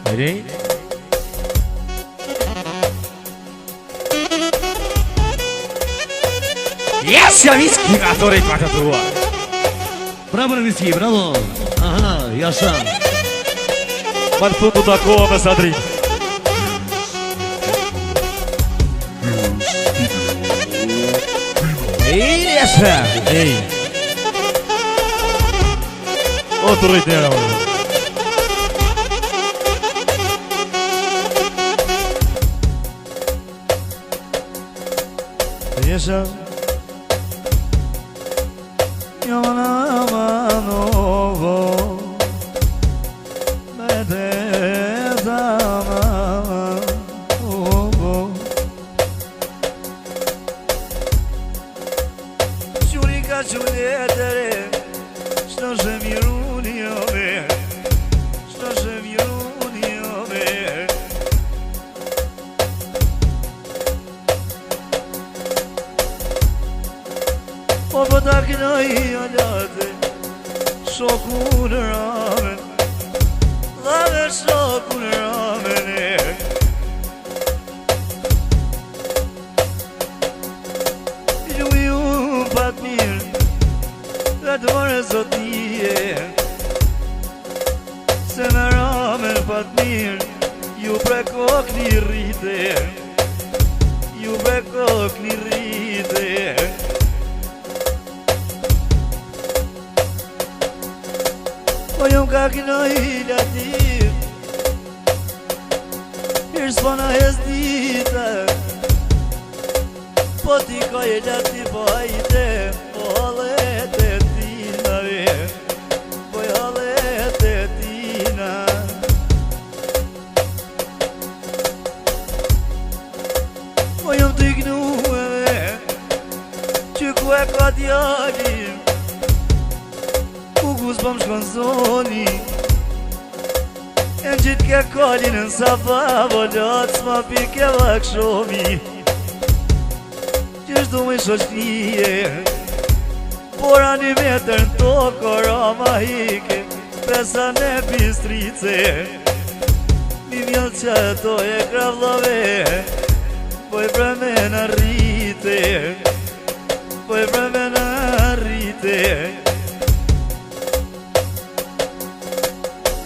Hej. Yes, ja viski na to ritma të tua. Bravo viski, bravo. Aha, jasha. Ma në fundu takoha me Sadri. Ej, jasha. Ej. O të rritera, më. Jasha. O po ta kënoj alate, shoku në ramen, dhave shoku në ramen e. Ju pat mirë, dhe të mërë zotije, se me ramen pat mirë, ju prekok një rrite, ju prekok një rrite. Po jom ka kënoj latif, hirë s'pona hez dita, po ti ka e latif po hajte, po halet e tina ve, po halet e tina. Po jom t'i gnu e ve, që ku e ka djalim, s'pëm shkon zoni, e në gjitë ke kalin në safa, volat s'ma pike vak shomi, që shdu me shoqnije, por ani metër në toko rama hike, pesa në pistrice, mi mjëllë që ato e kravlove, po e breme në rrite, po e breme në rrite.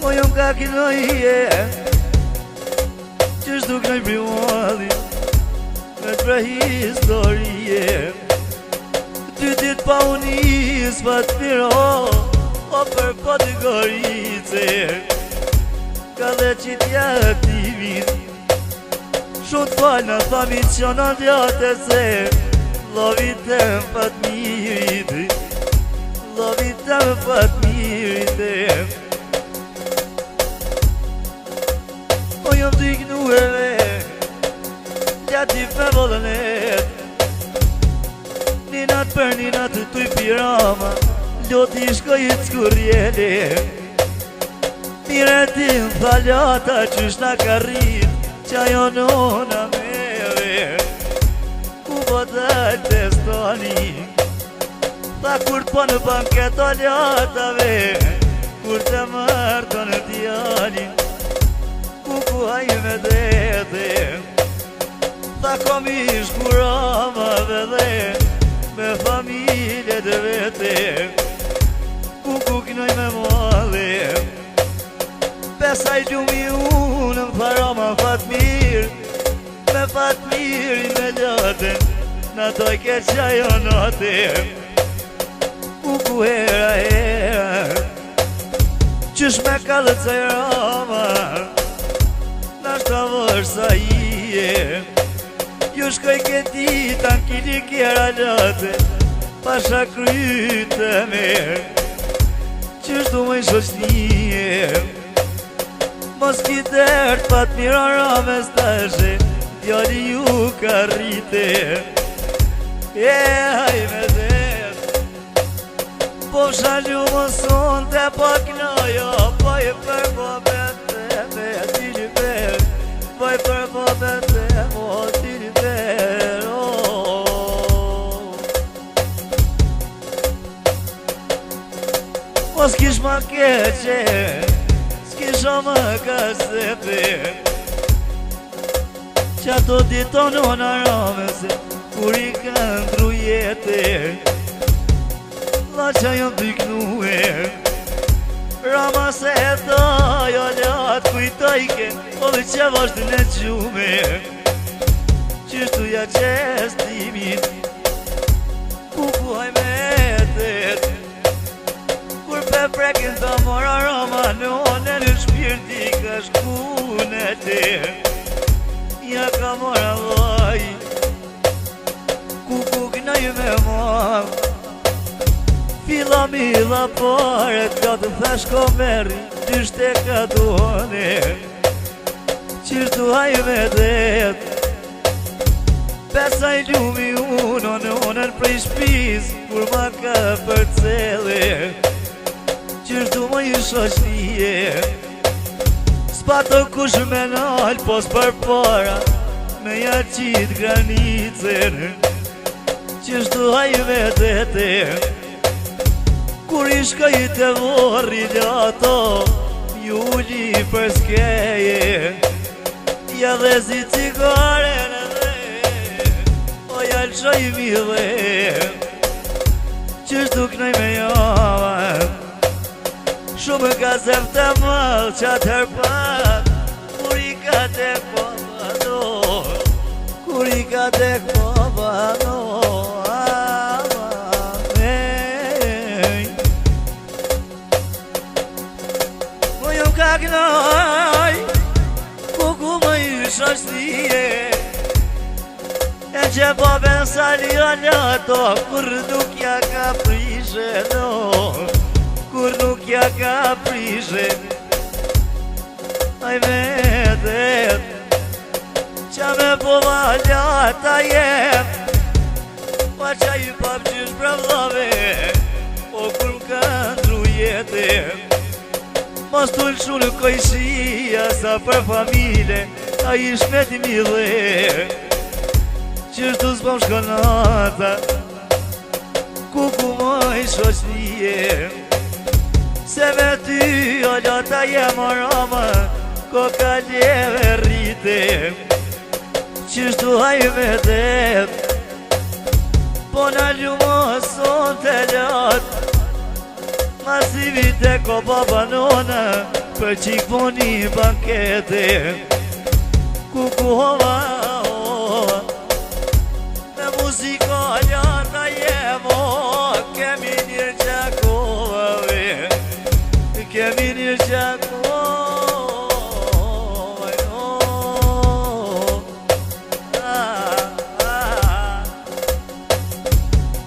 Po jom ka kinoje, që shdu kënoj primuali, me të prehistorije. Ty dit pa unis, pa të piro, o për po të gorice, ka dhe qitja aktivin, shumë të falë në thamit që në djate se, lovitem pa të mirit, lovitem pa të mirit. Po jom t'i gnu e ve, latif me volenet, ninat për ninat t'uj pirama, loti shkojit s'kurjeli. Mire ti m'falata qysh na ka rrit, qa jo nona me ve, ku po t'al testoni, tha kur t'po në banket o ljatave, kur të marto në djali, ku haj me dete, tha kom ish kuramave dhe, me familje dhe vete, ku knoj me male, pesaj gjumi unë më farama Fatmir, me Fatmir i me ljaten, na toj ke qajo note, ku hera hera, qysh me kalët se rama, nashta vërsa ije, ju shkoj këti ta në kili kjera late, pasha kryte me, që shtu më i shoqnije, mos ki dert pat mira rame stashe, djali ju ka rrite, e haj me dert, po shalju mos unë te po knojo, po i për po bete me tili per, po i për po bete mo tili per, mos kish ma keqe, kisha më kasete që ato ditonon aramese kur i këndru jete la që jam dyknue Rama se e dojo lat kujtojke o dhe që vazhtë në gjume Qështu ja qestimin Kuku hajmetet Kur pe prekin të mora Rama None në shpirti ka shkunete Ja ka mora vaj Kuku gnaj me ma Fila mila pare ka të thash komeri Dyshte ka duone Qishtu hajmetet Pesaj ljumi unën prej shpiz Kur ma ka përcele Qështu më i shoqnije S'pa të kush me nalë pos për para Me ja qit granicën Qështu hajmetete Kur i shkaj të vorri lato Ju li për skeje Ja dhe si cigare në Ja lëshoj mi dhe Qështu knaj me java Shumë ka zef të malë që atër pak Kur i ka tek babano Kur i ka tek babano Po jom ka knaj Kuku më i shashtije E që babën sali alato Kur nuk ja ka prishe no Kur nuk ja ka prishe Aj vetet Qa me po valata jem Pa qa i pap qysh pravdave O kur m'ka ndru jete Mos t'ull shu në kojshia Sa për familje A i shmet i mile Qështu s'pam shkonata Kuku më i shoqnije Se me ty o lota jem o rama Ko ka ljeve rrite Qështu hajmetet Po në ljumoson të lot Masivi te ko babanona Për qik po një bankete Kuku hova Muziko ljata jemo Kemi njërë gjakovave Kemi njërë gjakovave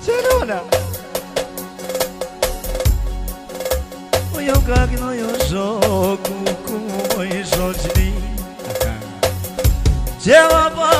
Qelona O jam kakno jo shoku Ku mo i shoqni Qema pa